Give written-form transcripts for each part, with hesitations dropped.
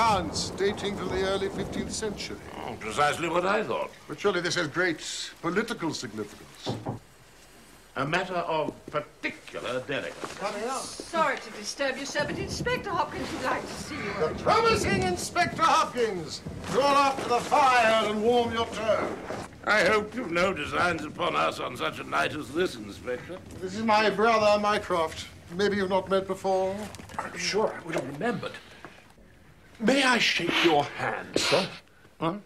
accounts dating from the early 15th century. Oh, precisely what I thought. But surely this has great political significance. A matter of particular delicacy. Coming up. Sorry to disturb you, sir, but Inspector Hopkins would like to see you. The promising Inspector Hopkins! Draw up to the fire and warm your turn. I hope you've no designs upon us on such a night as this, Inspector. This is my brother, Mycroft. Maybe you've not met before. I'm sure I would have remembered. May I shake your hand, sir? What?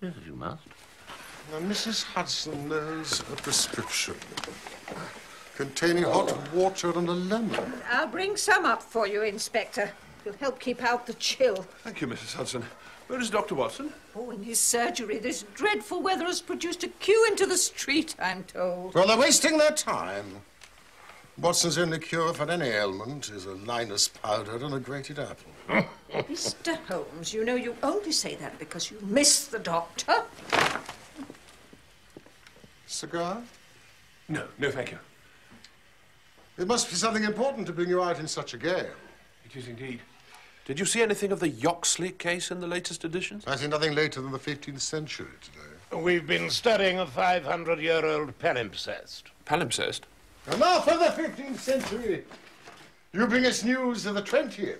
Yes, you must. Now, Mrs. Hudson knows a prescription containing hot water and a lemon. I'll bring some up for you, Inspector. It'll help keep out the chill. Thank you, Mrs. Hudson. Where is Dr. Watson? Oh, in his surgery. This dreadful weather has produced a queue into the street, I'm told. Well, they're wasting their time. Watson's only cure for any ailment is a Linus powder and a grated apple. Mr. Holmes, you know you only say that because you miss the doctor. Cigar? No, no, thank you. It must be something important to bring you out in such a gale. It is indeed. Did you see anything of the Yoxley case in the latest editions? I see nothing later than the 15th century today. We've been studying a 500-year-old palimpsest. Palimpsest? Enough of the 15th century. You bring us news of the 20th.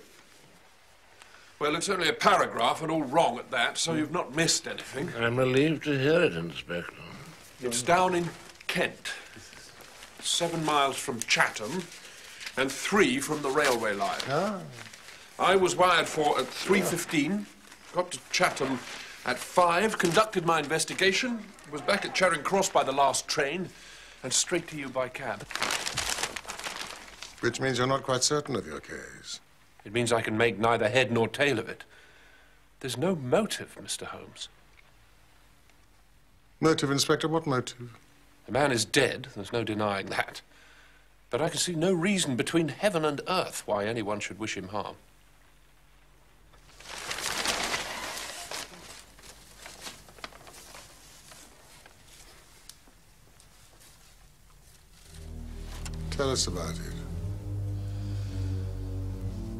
Well, it's only a paragraph and all wrong at that, so you've not missed anything. I'm relieved to hear it, Inspector. It's down in Kent, 7 miles from Chatham and 3 from the railway line. Ah. I was wired for at 3:15, got to Chatham at 5, conducted my investigation, was back at Charing Cross by the last train, and straight to you by cab. Which means you're not quite certain of your case. It means I can make neither head nor tail of it. There's no motive, Mr. Holmes. Motive, Inspector? What motive? The man is dead, there's no denying that. But I can see no reason between heaven and earth why anyone should wish him harm. Tell us about it.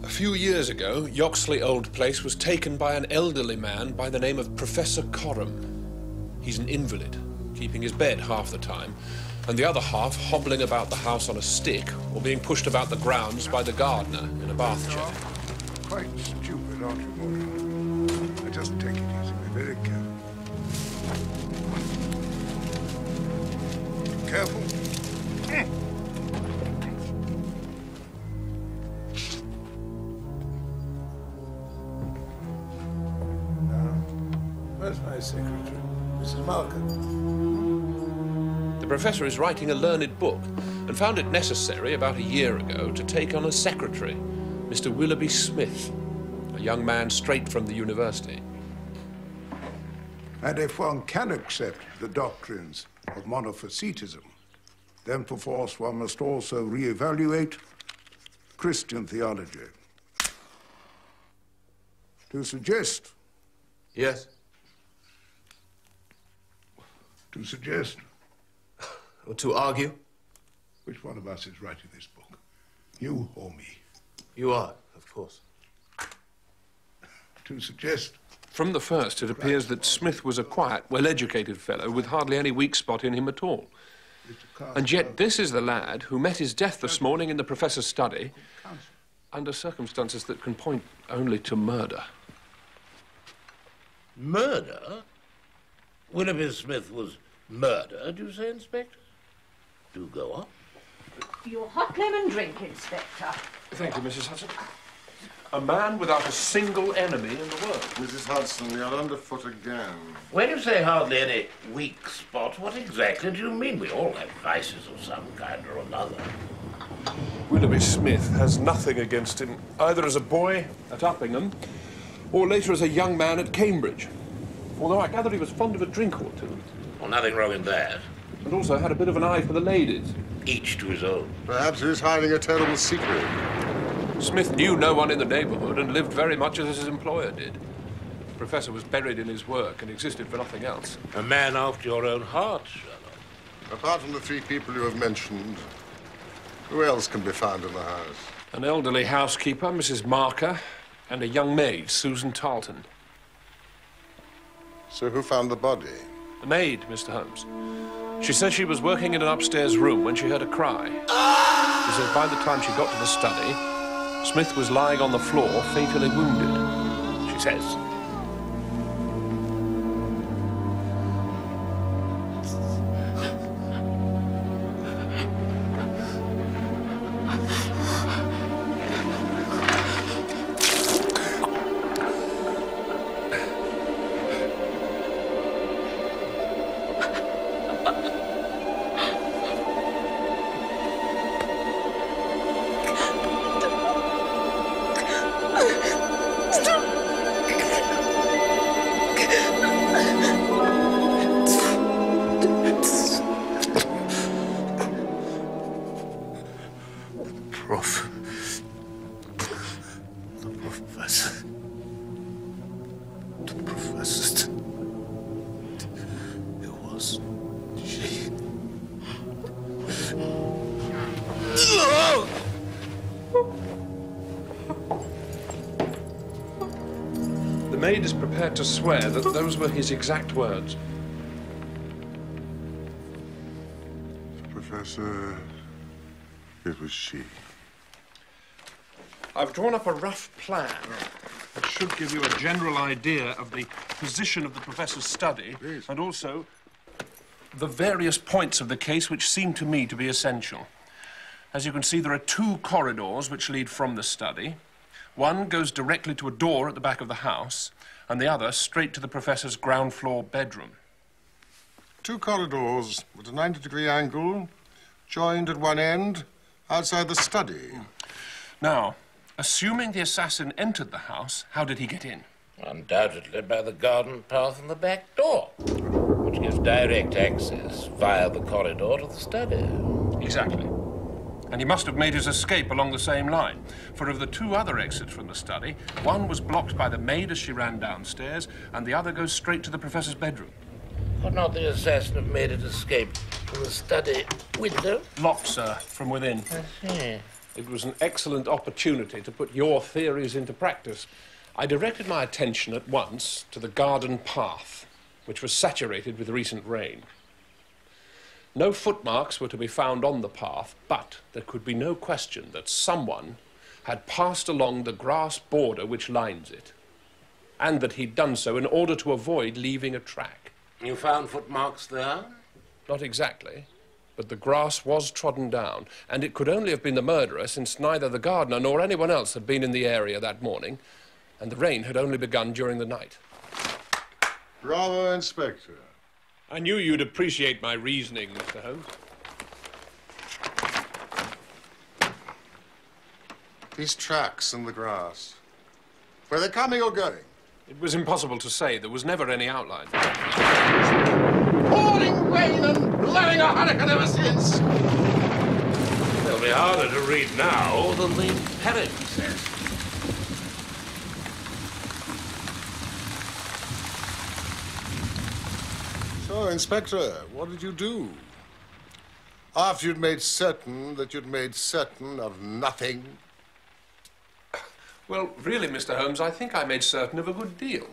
A few years ago, Yoxley Old Place was taken by an elderly man by the name of Professor Coram. He's an invalid, keeping his bed half the time, and the other half hobbling about the house on a stick or being pushed about the grounds by the gardener in a bath chair. Quite stupid, aren't you, Morgan? Now just take it easy. Be very careful. Careful. Now, where's my secretary? Mrs. Markham. The professor is writing a learned book and found it necessary about a year ago to take on a secretary, Mr. Willoughby Smith, a young man straight from the university. And if one can accept the doctrines of monophysitism, then perforce one must also re-evaluate Christian theology. To suggest... Yes? To suggest... Or to argue? Which one of us is writing this book? You or me? You are, of course. To suggest... From the first, it appears that Smith was a quiet, well-educated fellow with hardly any weak spot in him at all. And yet this is the lad who met his death this morning in the professor's study under circumstances that can point only to murder. Murder? Willoughby Smith was murdered, you say, Inspector? Do go on. Your hot lemon drink, Inspector. Thank you, Mrs. Hudson. A man without a single enemy in the world. Mrs. Hudson, you're underfoot again. When you say hardly any weak spot, what exactly do you mean? We all have vices of some kind or another. Willoughby Smith has nothing against him, either as a boy at Uppingham or later as a young man at Cambridge. Although I gather he was fond of a drink or two. Well, nothing wrong in that. And also had a bit of an eye for the ladies. Each to his own. Perhaps he was hiding a terrible secret. Smith knew no one in the neighbourhood and lived very much as his employer did. The professor was buried in his work and existed for nothing else. A man after your own heart, Sherlock. Apart from the 3 people you have mentioned, who else can be found in the house? An elderly housekeeper, Mrs. Marker, And a young maid, Susan Tarleton. So who found the body? The maid, Mr. Holmes. She says she was working in an upstairs room when she heard a cry. She says by the time she got to the study, Smith was lying on the floor, fatally wounded. She says. The maid is prepared to swear that those were his exact words. Professor, it was she. I've drawn up a rough plan that should give you a general idea of the position of the professor's study. Please. And also the various points of the case which seem to me to be essential. As you can see, there are two corridors which lead from the study. One goes directly to a door at the back of the house, and the other straight to the professor's ground floor bedroom. Two corridors with a 90-degree angle, joined at one end, outside the study. Now, assuming the assassin entered the house, how did he get in? Undoubtedly by the garden path and the back door, which gives direct access via the corridor to the study. Exactly. And he must have made his escape along the same line. For of the two other exits from the study, one was blocked by the maid as she ran downstairs, and the other goes straight to the professor's bedroom. Could not the assassin have made his escape from the study window? Locked, sir, from within. I see. It was an excellent opportunity to put your theories into practice. I directed my attention at once to the garden path, which was saturated with recent rain. No footmarks were to be found on the path, but there could be no question that someone had passed along the grass border which lines it, and that he'd done so in order to avoid leaving a track. You found footmarks there? Not exactly, but the grass was trodden down, and it could only have been the murderer, since neither the gardener nor anyone else had been in the area that morning, and the rain had only begun during the night. Bravo, Inspector. I knew you'd appreciate my reasoning, Mr. Holmes. These tracks in the grass. Were they coming or going? It was impossible to say. There was never any outline. Pouring rain and blowing a hurricane ever since. They'll be harder to read now than the parrot says. So, Inspector, what did you do? After you'd made certain that you'd made certain of nothing? Well, really, Mr. Holmes, I think I made certain of a good deal.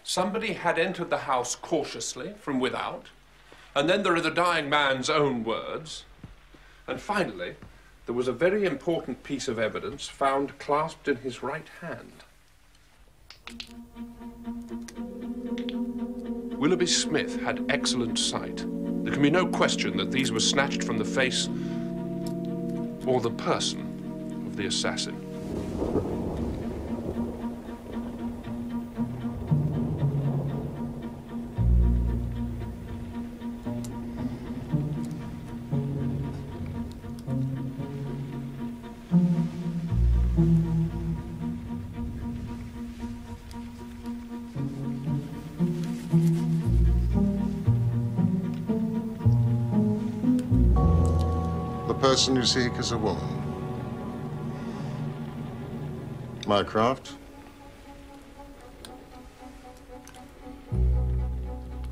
Somebody had entered the house cautiously from without, and then there are the dying man's own words. And finally, there was a very important piece of evidence found clasped in his right hand. Willoughby Smith had excellent sight. There can be no question that these were snatched from the face or the person of the assassin. The person you seek is a woman. Mycroft?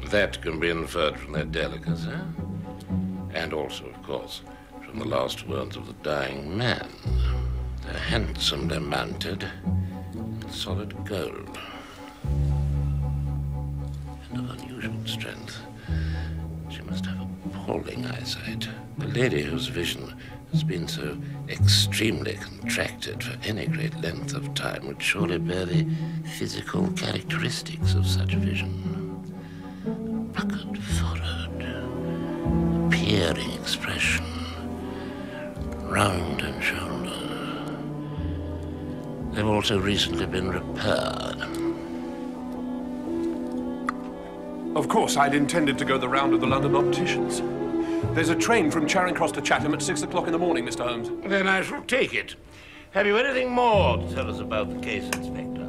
That can be inferred from their delicacy, and also, of course, from the last words of the dying man. They're handsomely mounted, solid gold. And of unusual strength. She must have appalling eyesight. A lady whose vision has been so extremely contracted for any great length of time would surely bear the physical characteristics of such vision. Puckered forehead, peering expression, rounded shoulder. They've also recently been repaired. Of course, I'd intended to go the round of the London opticians. There's a train from Charing Cross to Chatham at 6 o'clock in the morning, Mr. Holmes. Then I shall take it. Have you anything more to tell us about the case, Inspector?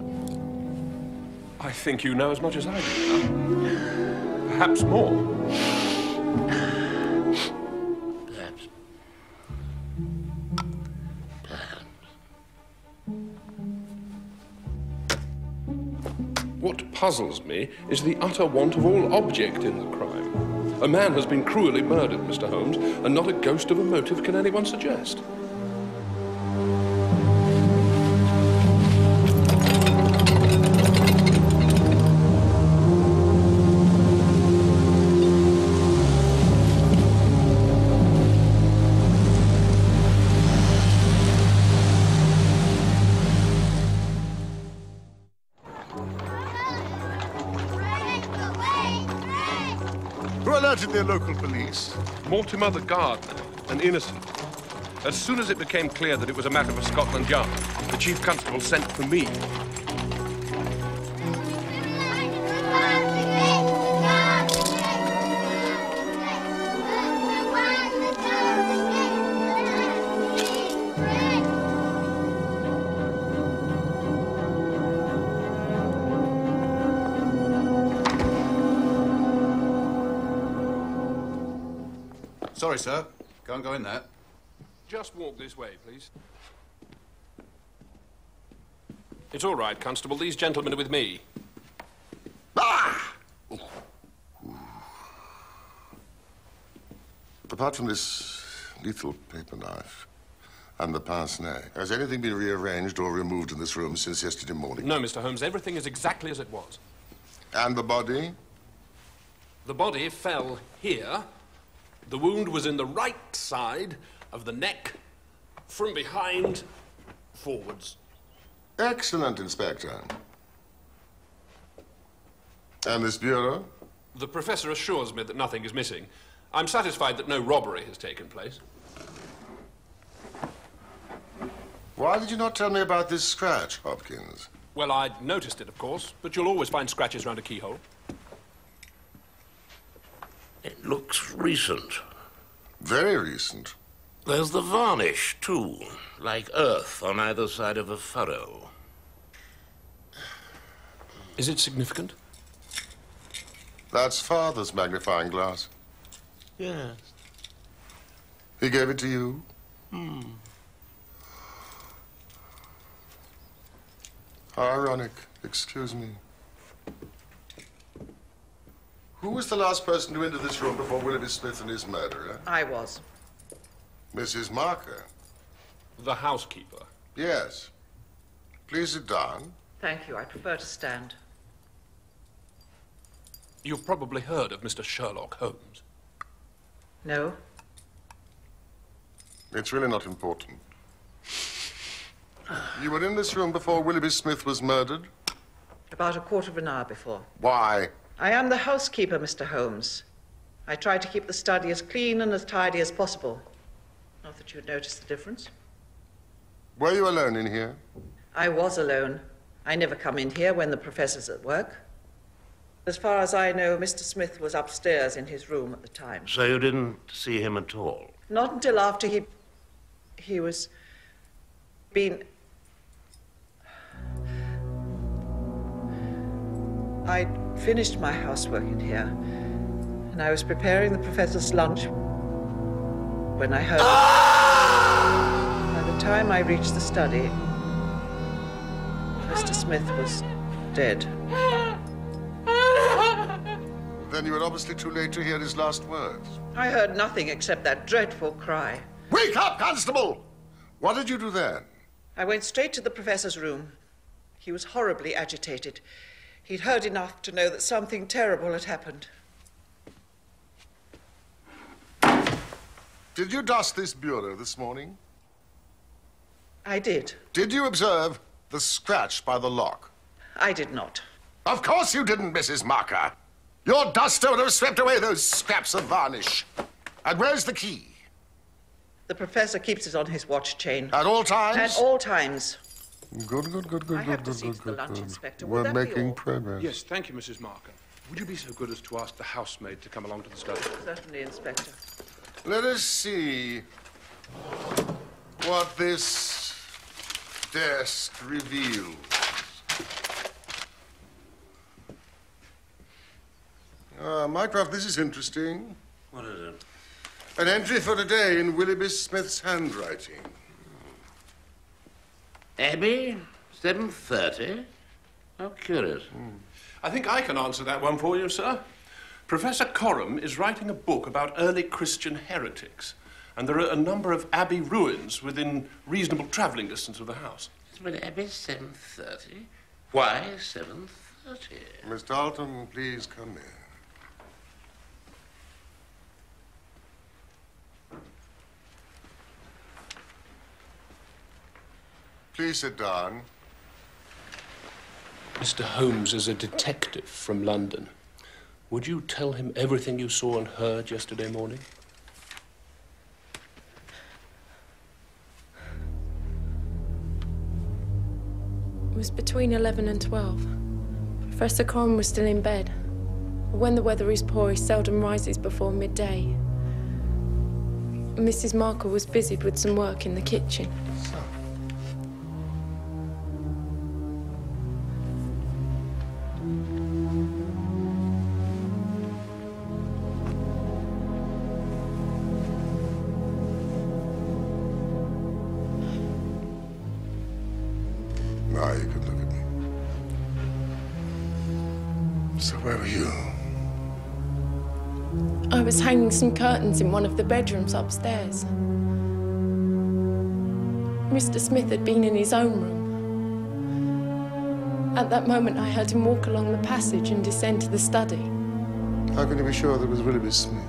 I think you know as much as I do. Perhaps more. Perhaps. Perhaps. What puzzles me is the utter want of all object in the crime. A man has been cruelly murdered, Mr. Holmes, and not a ghost of a motive can anyone suggest. Who alerted their local police? Mortimer the gardener, an innocent. As soon as it became clear that it was a matter for Scotland Yard, the chief constable sent for me. Sorry, sir. Can't go in there. Just walk this way, please. It's all right, Constable. These gentlemen are with me. Ah! Apart from this lethal paper knife and the pince-nez, has anything been rearranged or removed in this room since yesterday morning? No, Mr. Holmes. Everything is exactly as it was. And the body? The body fell here. The wound was in the right side of the neck, from behind, forwards. Excellent, Inspector. And this bureau? The professor assures me that nothing is missing. I'm satisfied that no robbery has taken place. Why did you not tell me about this scratch, Hopkins? Well, I'd noticed it, of course, but you'll always find scratches around a keyhole. It looks recent. Very recent. There's the varnish, too, like earth on either side of a furrow. Is it significant? That's Father's magnifying glass. Yes. He gave it to you? How ironic. Excuse me. Who was the last person to enter this room before Willoughby Smith and his murderer? I was. Mrs. Marker? The housekeeper. Yes. Please sit down. Thank you. I prefer to stand. You've probably heard of Mr. Sherlock Holmes. No? It's really not important. You were in this room before Willoughby Smith was murdered? About a quarter of an hour before. Why? I am the housekeeper, Mr. Holmes. I try to keep the study as clean and as tidy as possible. Not that you'd notice the difference. Were you alone in here? I was alone. I never come in here when the professor's at work. As far as I know, Mr. Smith was upstairs in his room at the time. So you didn't see him at all? Not until after he was been... I'd finished my housework in here, and I was preparing the professor's lunch when I heard... By the time I reached the study, Mr. Smith was dead. Then you were obviously too late to hear his last words. I heard nothing except that dreadful cry. Wake up, Constable! What did you do then? I went straight to the professor's room. He was horribly agitated. He'd heard enough to know that something terrible had happened. Did you dust this bureau this morning? I did. Did you observe the scratch by the lock? I did not. Of course you didn't, Mrs. Marker. Your duster would have swept away those scraps of varnish. And where's the key? The professor keeps it on his watch chain. At all times? At all times. Good. I have to see to the lunch, Inspector. Will We're that be making all? progress. Yes, thank you, Mrs. Marker. Would you be so good as to ask the housemaid to come along to the study? Certainly, Inspector. Let us see what this desk reveals. Mycroft, this is interesting. What is it? An entry for today in Willoughby Smith's handwriting. Abbey, 7:30? How curious. I think I can answer that one for you, sir. Professor Coram is writing a book about early Christian heretics, and there are a number of abbey ruins within reasonable travelling distance of the house. But Abbey, 7:30? Why 7:30? Miss Dalton, please come in. Please sit down. Mr. Holmes is a detective from London. Would you tell him everything you saw and heard yesterday morning? It was between 11 and 12. Professor Coram was still in bed. When the weather is poor, he seldom rises before midday. Mrs. Marker was busied with some work in the kitchen. Now you can look at me. So where were you? I was hanging some curtains in one of the bedrooms upstairs. Mr. Smith had been in his own room. At that moment, I heard him walk along the passage and descend to the study. How can you be sure that it was Willoughby Smith?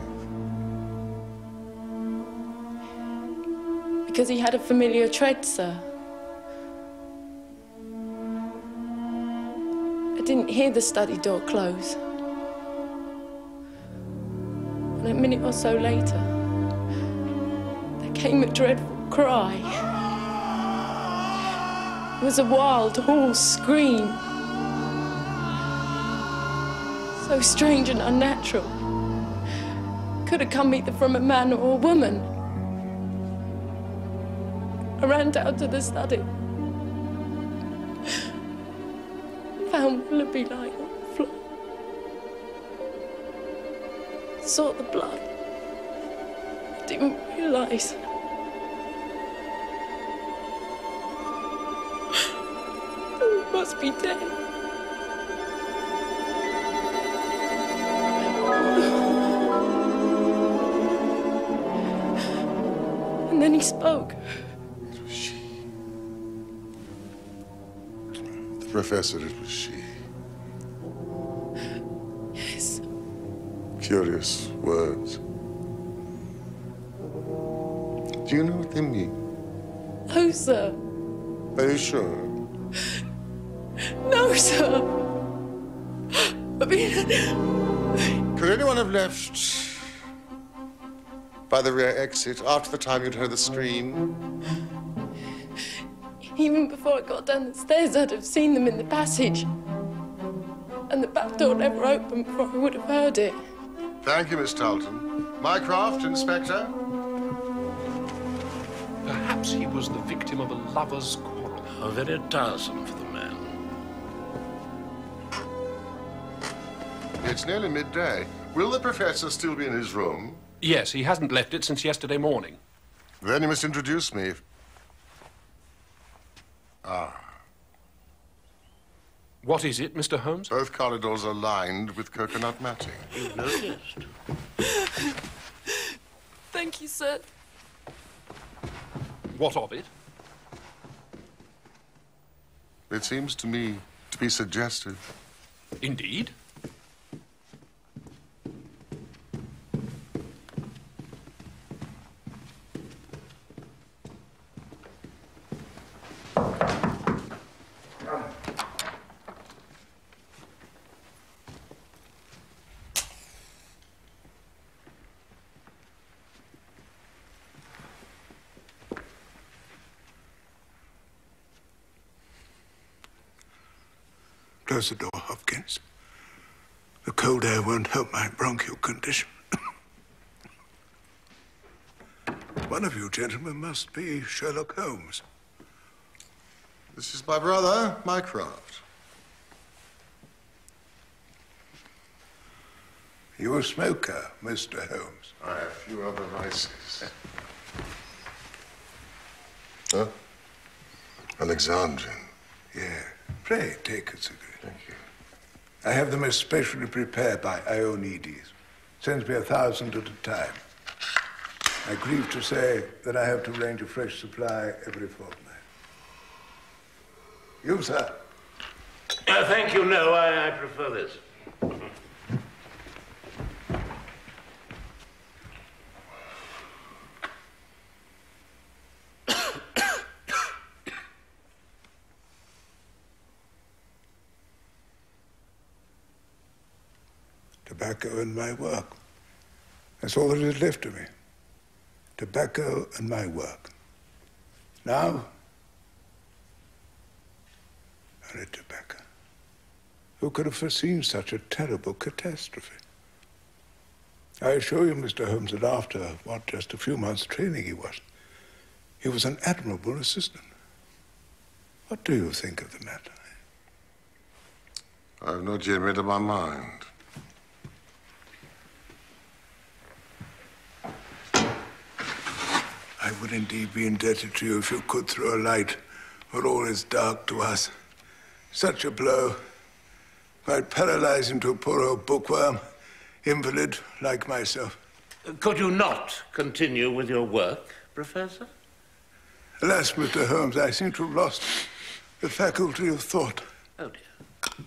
Because he had a familiar tread, sir. I didn't hear the study door close. And a minute or so later, there came a dreadful cry. It was a wild, hoarse scream. So strange and unnatural. Could have come either from a man or a woman. I ran down to the study. Found Willoughby lying on the floor. Saw the blood. Didn't realise. He must be dead. And then he spoke. It was she. The professor, it was she. Yes. Curious words. Do you know what they mean? No, sir. Are you sure? No, sir. I mean... Could anyone have left by the rear exit after the time you'd heard the scream? Even before I got down the stairs, I'd have seen them in the passage. And the back door never opened before I would have heard it. Thank you, Miss Talton. Mycroft, Inspector. Perhaps he was the victim of a lover's quarrel. Oh, very tiresome for the man. It's nearly midday. Will the professor still be in his room? Yes, he hasn't left it since yesterday morning. Then you must introduce me. What is it, Mr. Holmes? Both corridors are lined with coconut matting. You've noticed. Thank you, sir. What of it? It seems to me to be suggestive. Indeed. Close the door, Hopkins. The cold air won't help my bronchial condition. One of you gentlemen must be Sherlock Holmes. This is my brother, Mycroft. You a smoker, Mr. Holmes? I have few other vices. Huh? Alexandrian. Yeah. Pray, take a cigarette. Thank you. I have them especially prepared by Ionides. Sends me 1,000 at a time. I grieve to say that I have to arrange a fresh supply every fortnight. You, sir? Thank you, no, I prefer this. Tobacco and my work. That's all that is left of me. Tobacco and my work. Now, only tobacco. Who could have foreseen such a terrible catastrophe? I assure you, Mr. Holmes, that after, what, just a few months' training he was an admirable assistant. What do you think of the matter? I have not yet made up my mind. I would indeed be indebted to you if you could throw a light where all is dark to us. Such a blow might paralyze into a poor old bookworm, invalid like myself. Could you not continue with your work, Professor? Alas, Mr. Holmes, I seem to have lost the faculty of thought. Oh, dear.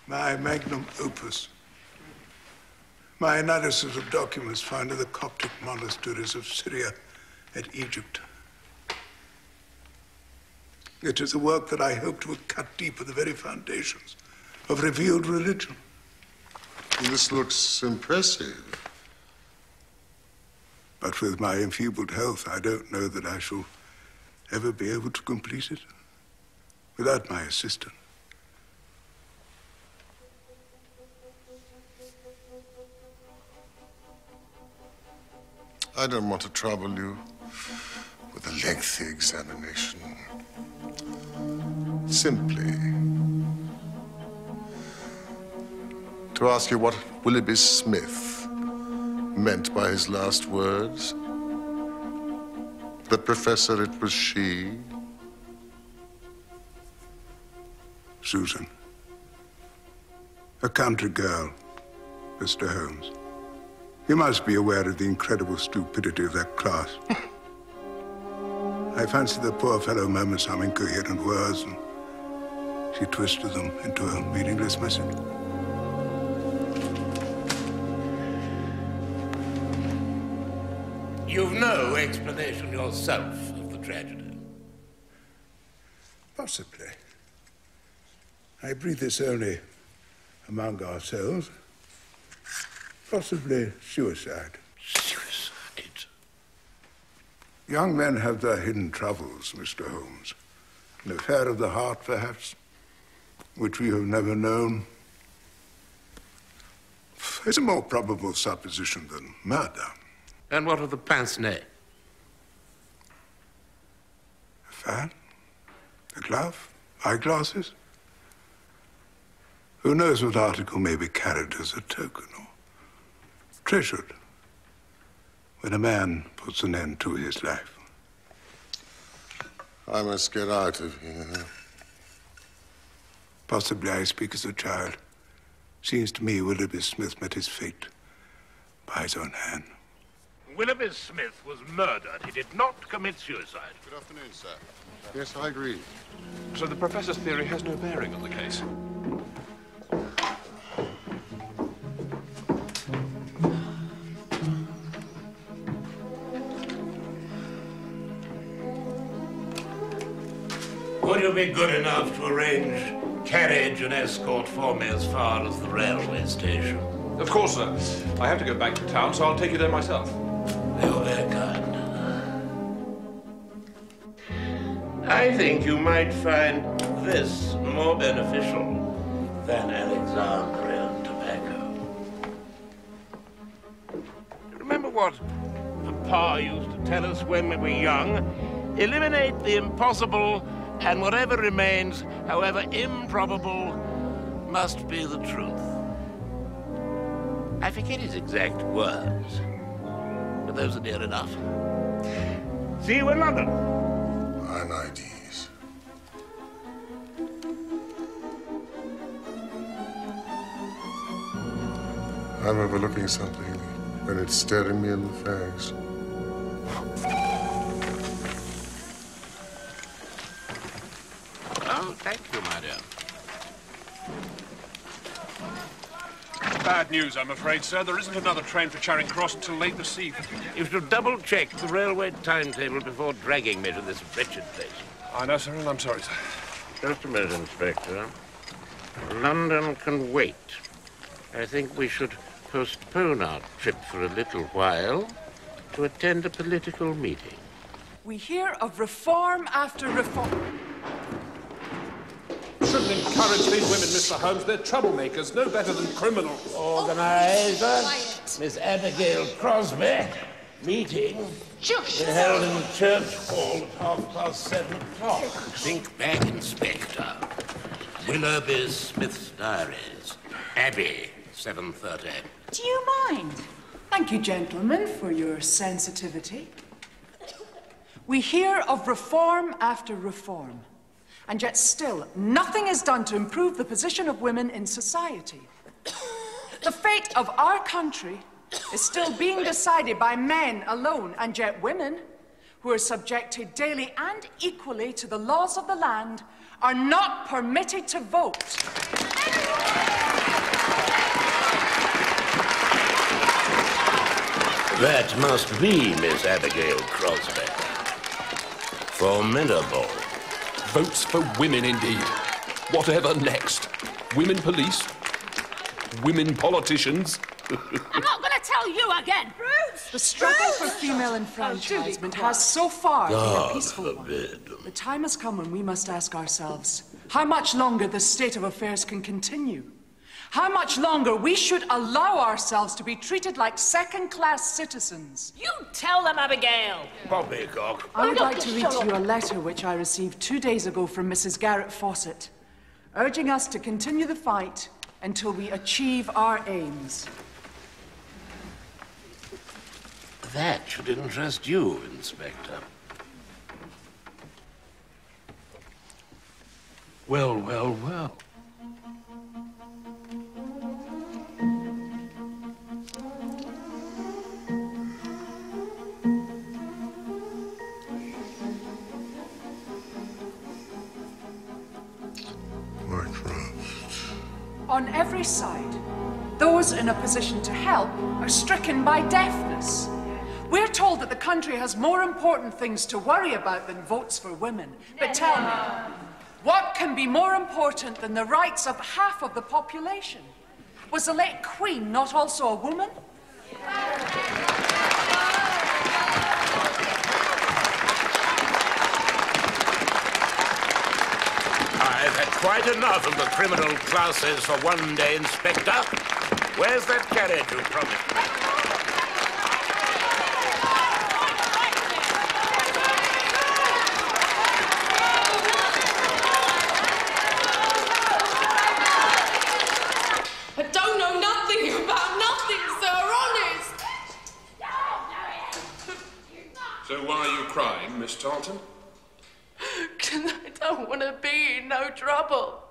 My magnum opus. My analysis of documents found in the Coptic monasteries of Syria and Egypt. It is a work that I hoped would cut deep at the very foundations of revealed religion. This looks impressive. But with my enfeebled health, I don't know that I shall ever be able to complete it without my assistant. I don't want to trouble you with a lengthy examination. Simply to ask you what Willoughby Smith meant by his last words. The professor, it was she. Susan. A country girl, Mr. Holmes. You must be aware of the incredible stupidity of that class. I fancy the poor fellow murmured some incoherent words, and she twisted them into a meaningless message. You've no explanation yourself of the tragedy. Possibly. I breathe this only among ourselves. Possibly suicide. Suicide? Young men have their hidden troubles, Mr. Holmes. An affair of the heart, perhaps, which we have never known. It's a more probable supposition than murder. And what of the pince-nez? A fan? A glove? Eyeglasses? Who knows what article may be carried as a token or treasured when a man puts an end to his life. I must get out of here. Possibly I speak as a child. Seems to me Willoughby Smith met his fate by his own hand. Willoughby Smith was murdered. He did not commit suicide. Good afternoon, sir. Yes, I agree. So the Professor's theory has no bearing on the case? Would you be good enough to arrange carriage and escort for me as far as the railway station? Of course, sir. I have to go back to town, so I'll take you there myself. You're very kind. I think you might find this more beneficial than Alexandrian tobacco. Remember what Papa used to tell us when we were young? Eliminate the impossible, and whatever remains, however improbable, must be the truth. I forget his exact words, but those are near enough. See you in London. I'm IDs. I'm overlooking something, and it's staring me in the face. Oh, thank you, my dear. Bad news, I'm afraid, sir. There isn't another train for Charing Cross until late this evening. You should double-check the railway timetable before dragging me to this wretched place. I know, sir, and I'm sorry, sir. Just a minute, Inspector. London can wait. I think we should postpone our trip for a little while to attend a political meeting. We hear of reform after reform. Shouldn't encourage these women, Mr. Holmes. They're troublemakers, no better than criminals. Organizer, Miss Abigail Crosby. Meeting. Shush! We're held in the church hall at 7:30. Think back, Inspector. Willoughby Smith's diaries. Abbey, 7:30. Do you mind? Thank you, gentlemen, for your sensitivity. We hear of reform after reform, and yet still nothing is done to improve the position of women in society. The fate of our country is still being decided by men alone, and yet women, who are subjected daily and equally to the laws of the land, are not permitted to vote. That must be Miss Abigail Crosby. Formidable. Votes for women, indeed. Whatever next? Women police? Women politicians? I'm not going to tell you again. Bruce! The struggle for female enfranchisement has so far been a peaceful one. The time has come when we must ask ourselves how much longer this state of affairs can continue. How much longer we should allow ourselves to be treated like second-class citizens. You tell them, Abigail. Poppycock. I would like to read to you a letter which I received 2 days ago from Mrs. Garrett Fawcett, urging us to continue the fight until we achieve our aims. That should interest you, Inspector. Well, well, well. On every side, those in a position to help are stricken by deafness. We're told that the country has more important things to worry about than votes for women. But tell me, what can be more important than the rights of half of the population? Was the late Queen not also a woman? I've had quite enough of the criminal classes for one day, Inspector. Where's that carriage you promised me? I don't know nothing about nothing, sir, honest. So why are you crying, Miss Tarleton? 'Cause I don't want to be in no trouble.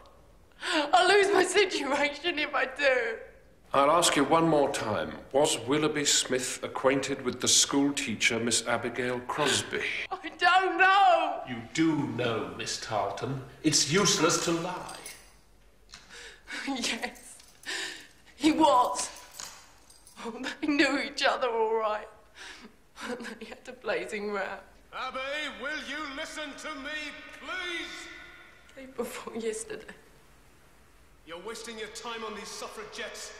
I'll lose my situation if I do. I'll ask you one more time. Was Willoughby Smith acquainted with the school teacher, Miss Abigail Crosby? I don't know. You do know, Miss Tarleton. It's useless to lie. Yes, he was. Oh, they knew each other all right. And they had a blazing row. Abby, will you listen to me, please? Day before yesterday. You're wasting your time on these suffragettes.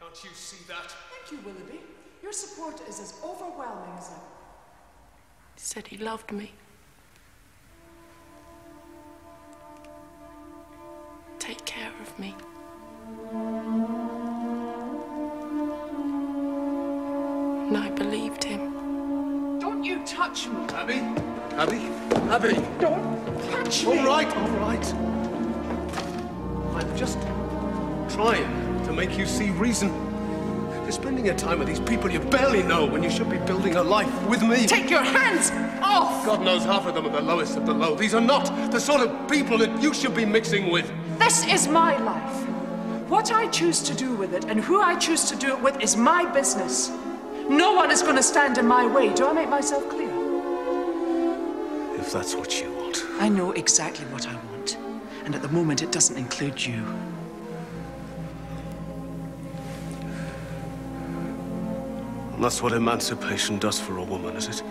Can't you see that? Thank you, Willoughby. Your support is as overwhelming as ever. He said he loved me. Take care of me. And I believed him. Don't you touch me. Abby? Abby? Abby? Don't touch me. All right, all right. I'm just trying to make you see reason. You're spending your time with these people you barely know when you should be building a life with me. Take your hands off! God knows half of them are the lowest of the low. These are not the sort of people that you should be mixing with. This is my life. What I choose to do with it and who I choose to do it with is my business. No one is going to stand in my way. Do I make myself clear? If that's what you want. I know exactly what I want. And at the moment, it doesn't include you. And that's what emancipation does for a woman, is it?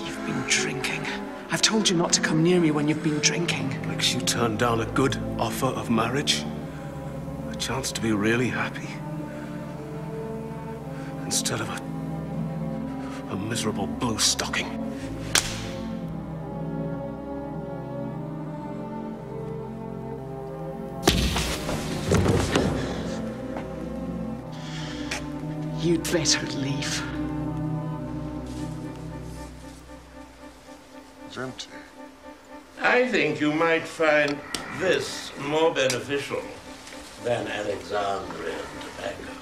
You've been drinking. I've told you not to come near me when you've been drinking. Makes you turn down a good offer of marriage? A chance to be really happy? Instead of a miserable blue stocking. You'd better leave. It's empty. I think you might find this more beneficial than Alexandrian tobacco.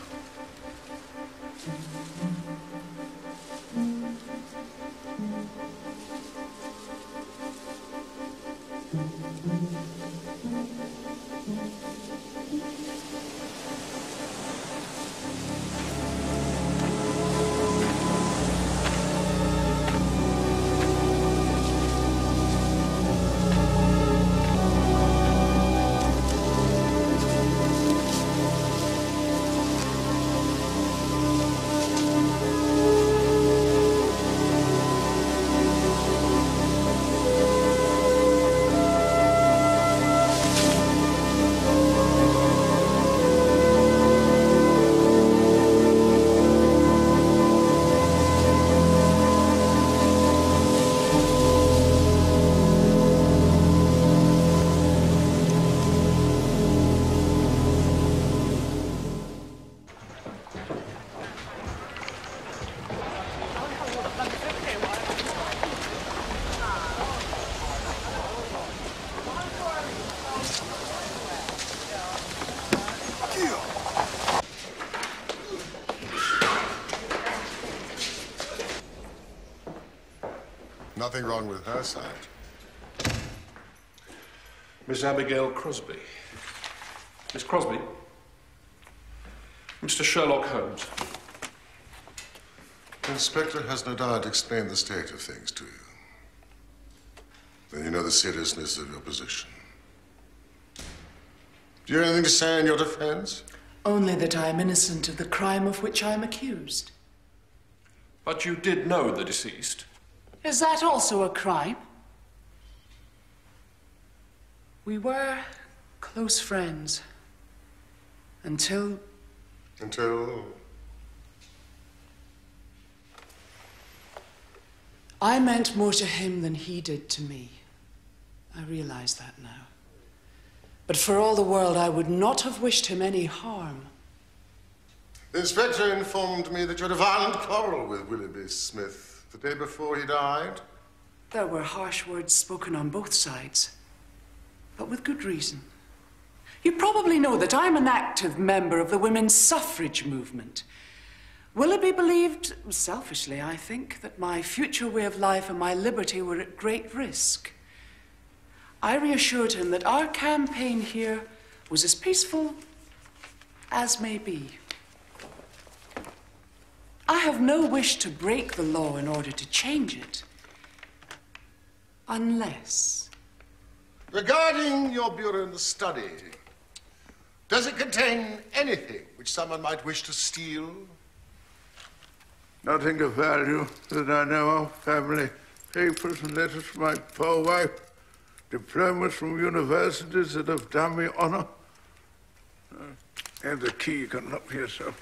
Nothing wrong with her side. Miss Abigail Crosby. Miss Crosby? Mr. Sherlock Holmes. The inspector has no doubt explained the state of things to you. Then you know the seriousness of your position. Do you have anything to say in your defense? Only that I am innocent of the crime of which I am accused. But you did know the deceased. Is that also a crime? We were close friends until... Until? I meant more to him than he did to me. I realize that now. But for all the world, I would not have wished him any harm. The inspector informed me that you had a violent quarrel with Willoughby Smith the day before he died. There were harsh words spoken on both sides, but with good reason. You probably know that I'm an active member of the women's suffrage movement. Willoughby believed, selfishly I think, that my future way of life and my liberty were at great risk. I reassured him that our campaign here was as peaceful as may be. I have no wish to break the law in order to change it. Unless... Regarding your bureau in the study, does it contain anything which someone might wish to steal? Nothing of value that I know of. Family papers and letters from my poor wife. Diplomas from universities that have done me honor. And the key, you can look for yourself.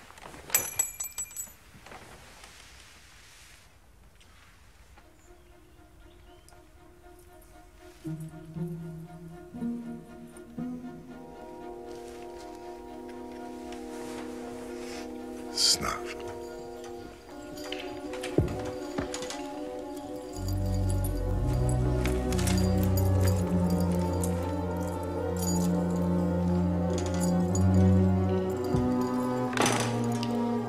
Snuff.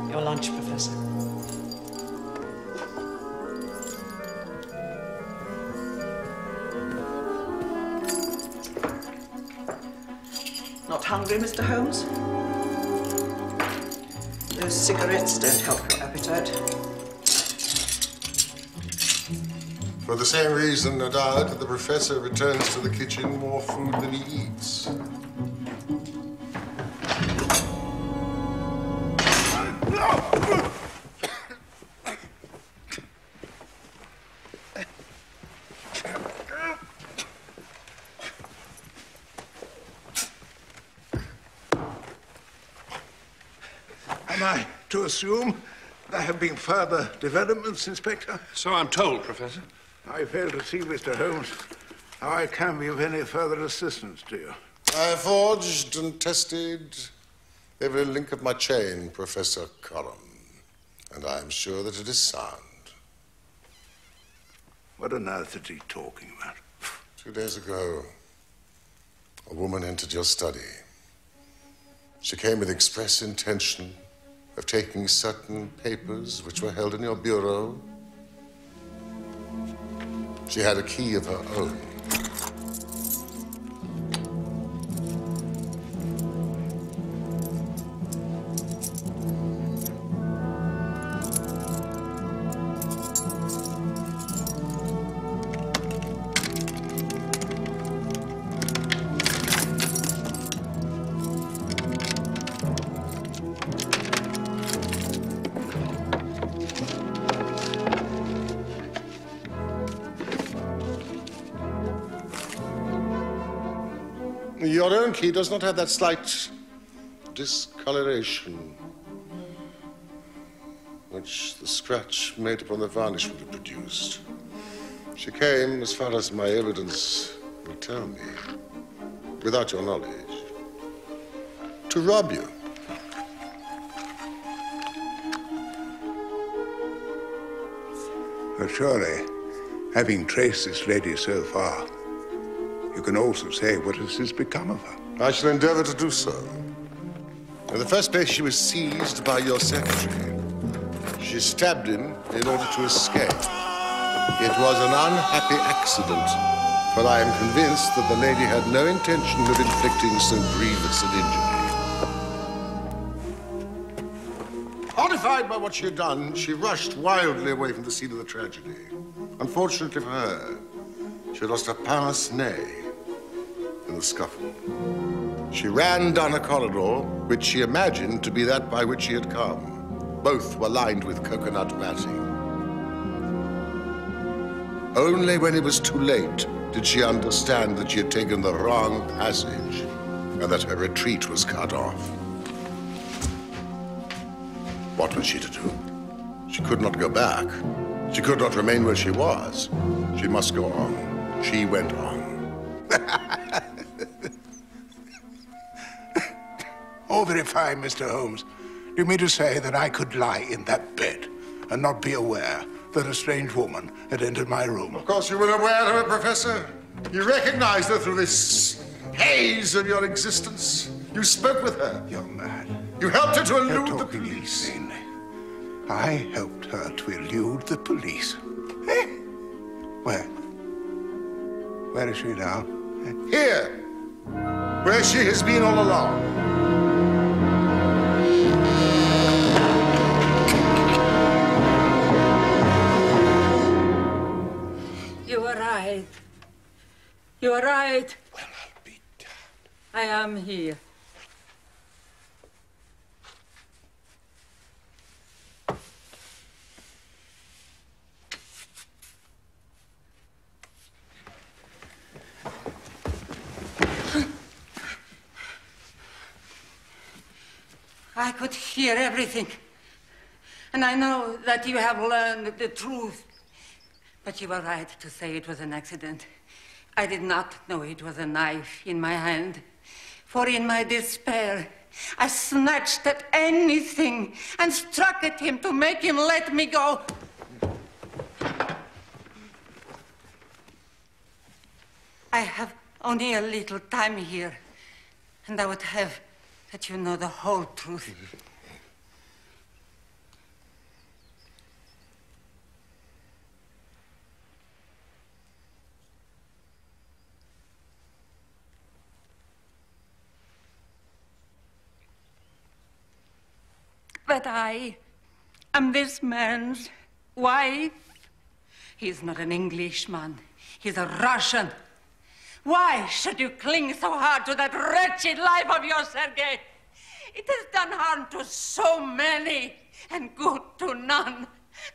Your lunch, Professor. Not hungry, Mr. Holmes? Those cigarettes don't help your appetite. For the same reason, no doubt, the professor returns to the kitchen more food than he eats. Am I to assume there have been further developments, Inspector? So I'm told, Professor. I fail to see, Mr. Holmes, how I can be of any further assistance to you. I have forged and tested every link of my chain, Professor Coram, and I am sure that it is sound. What on earth is he talking about? 2 days ago, a woman entered your study. She came with express intention of taking certain papers which were held in your bureau. She had a key of her own. Your own key does not have that slight discoloration which the scratch made upon the varnish would have produced. She came, as far as my evidence will tell me, without your knowledge, to rob you. But surely, having traced this lady so far, you can also say what has become of her. I shall endeavor to do so. In the first place, she was seized by your secretary. She stabbed him in order to escape. It was an unhappy accident, for I am convinced that the lady had no intention of inflicting so grievous an injury. Horrified by what she had done, she rushed wildly away from the scene of the tragedy. Unfortunately for her, she lost her pince-nez in the scuffle. She ran down a corridor which she imagined to be that by which she had come. Both were lined with coconut matting. Only when it was too late did she understand that she had taken the wrong passage and that her retreat was cut off. What was she to do? She could not go back. She could not remain where she was. She must go on. She went on. Oh, very fine, Mr. Holmes. Do you mean to say that I could lie in that bed and not be aware that a strange woman had entered my room? Of course you were aware of it, Professor. You recognized her through this haze of your existence. You spoke with her. You're mad. You helped her to You're elude the talking police. insanely. I helped her to elude the police. Eh? Where? Where is she now? Here, where she has been all along. You are right. Well, I'll be damned. I am here. I could hear everything. And I know that you have learned the truth. But you were right to say it was an accident. I did not know it was a knife in my hand. For in my despair, I snatched at anything and struck at him to make him let me go. I have only a little time here, and I would have that you know the whole truth. But I am this man's wife. He's not an Englishman. He's a Russian. Why should you cling so hard to that wretched life of yours, Sergei? It has done harm to so many and good to none,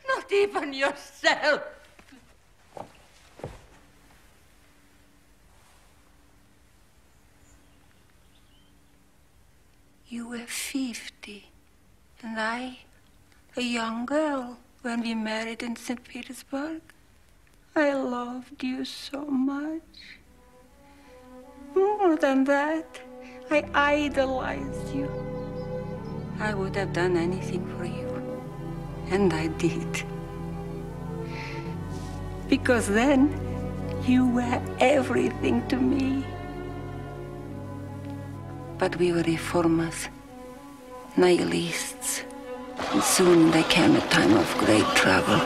not even yourself. You were 50, and I, a young girl, when we married in St. Petersburg. I loved you so much. More than that, I idolized you. I would have done anything for you, and I did. Because then, you were everything to me. But we were reformers, nihilists, and soon there came a time of great trouble.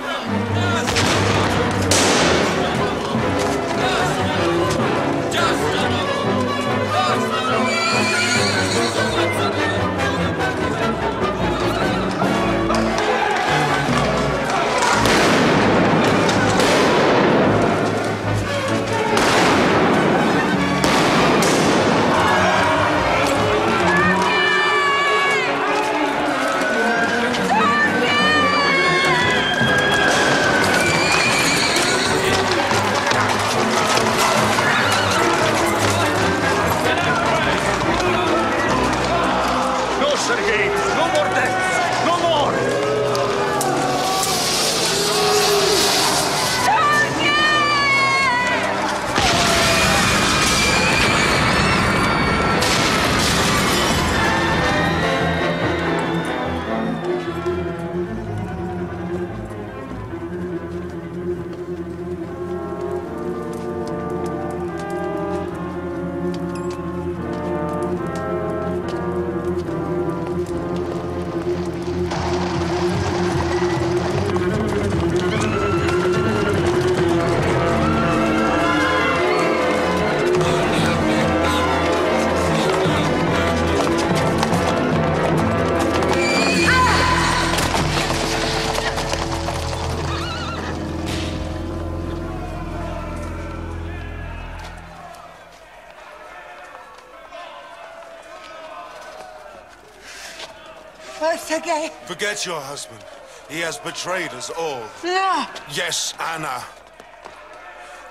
Sergei. Forget your husband. He has betrayed us all. No. Yes, Anna.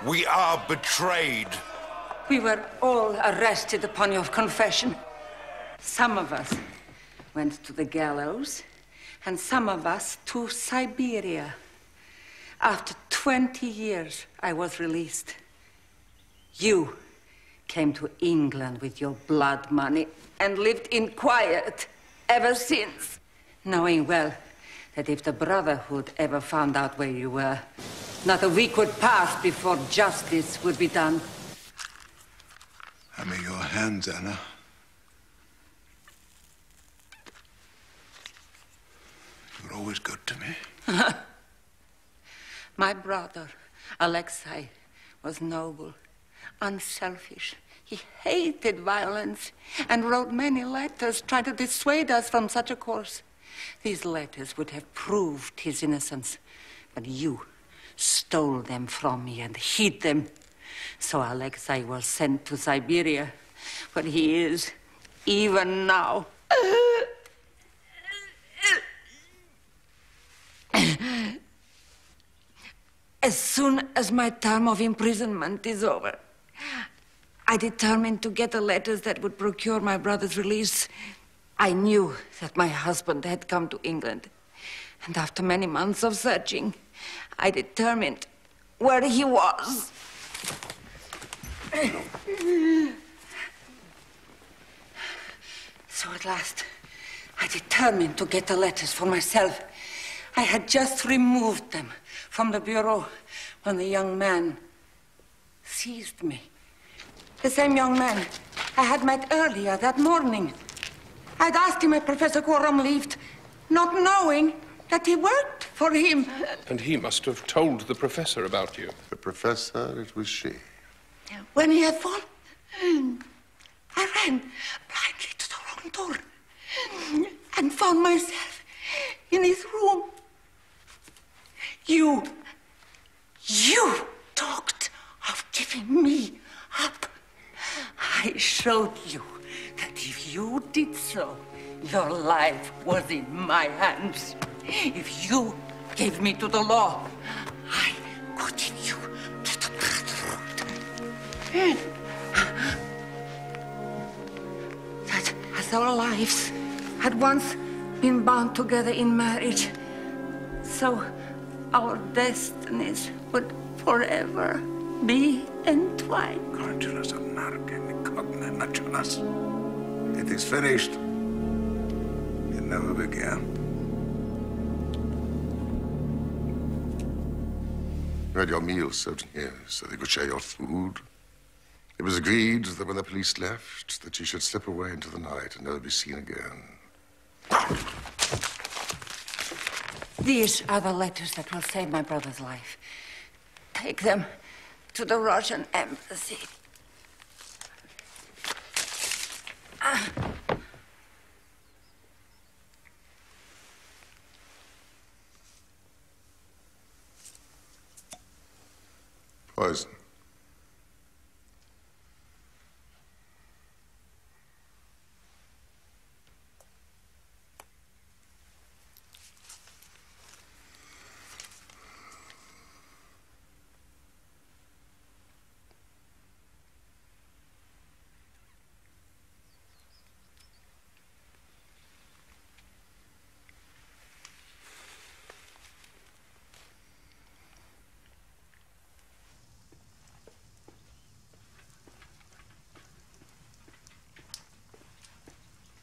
We are betrayed. We were all arrested upon your confession. Some of us went to the gallows, and some of us to Siberia. After 20 years, I was released. You came to England with your blood money and lived in quiet ever since, knowing well that if the Brotherhood ever found out where you were, not a week would pass before justice would be done. I'm in your hands, Anna. You're always good to me. My brother, Alexei, was noble, unselfish. He hated violence and wrote many letters trying to dissuade us from such a course. These letters would have proved his innocence, but you stole them from me and hid them So Alexei was sent to Siberia, where he is, even now. As soon as my term of imprisonment is over, I determined to get the letters that would procure my brother's release. I knew that my husband had come to England. And after many months of searching, I determined where he was. So at last, I determined to get the letters for myself. I had just removed them from the bureau when the young man seized me. The same young man I had met earlier that morning. I'd asked him if Professor Coram lived, not knowing that he worked for him. And he must have told the professor about you. The professor, it was she. When he had fallen, I ran blindly to the wrong door and found myself in his room. You talked of giving me up. I showed you that if you did so, your life was in my hands. If you gave me to the law, I could give you to the brotherhood. That as our lives had once been bound together in marriage, so our destinies would forever be entwined. It is finished. It never began. You had your meals served in here so they could share your food. It was agreed that when the police left, that you should slip away into the night and never be seen again. These are the letters that will save my brother's life. Take them to the Russian embassy. Poison.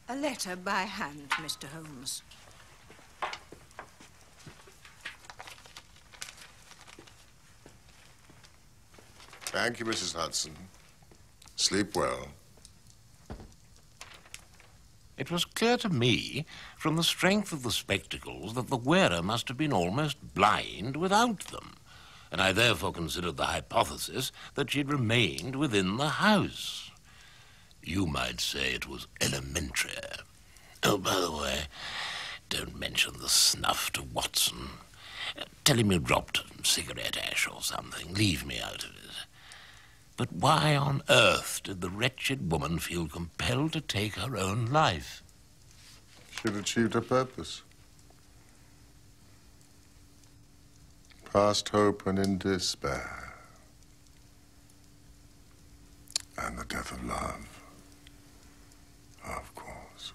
A letter by hand, Mr. Holmes. Thank you, Mrs. Hudson. Sleep well. It was clear to me, from the strength of the spectacles, that the wearer must have been almost blind without them, and I therefore considered the hypothesis that she'd remained within the house. You might say it was elementary. Oh, by the way, don't mention the snuff to Watson. Tell him you dropped cigarette ash or something. Leave me out of it. But why on earth did the wretched woman feel compelled to take her own life? She had achieved her purpose. Past hope and in despair. And the death of love. Of course.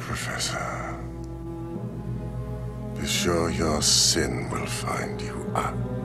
Professor, be sure your sin will find you out.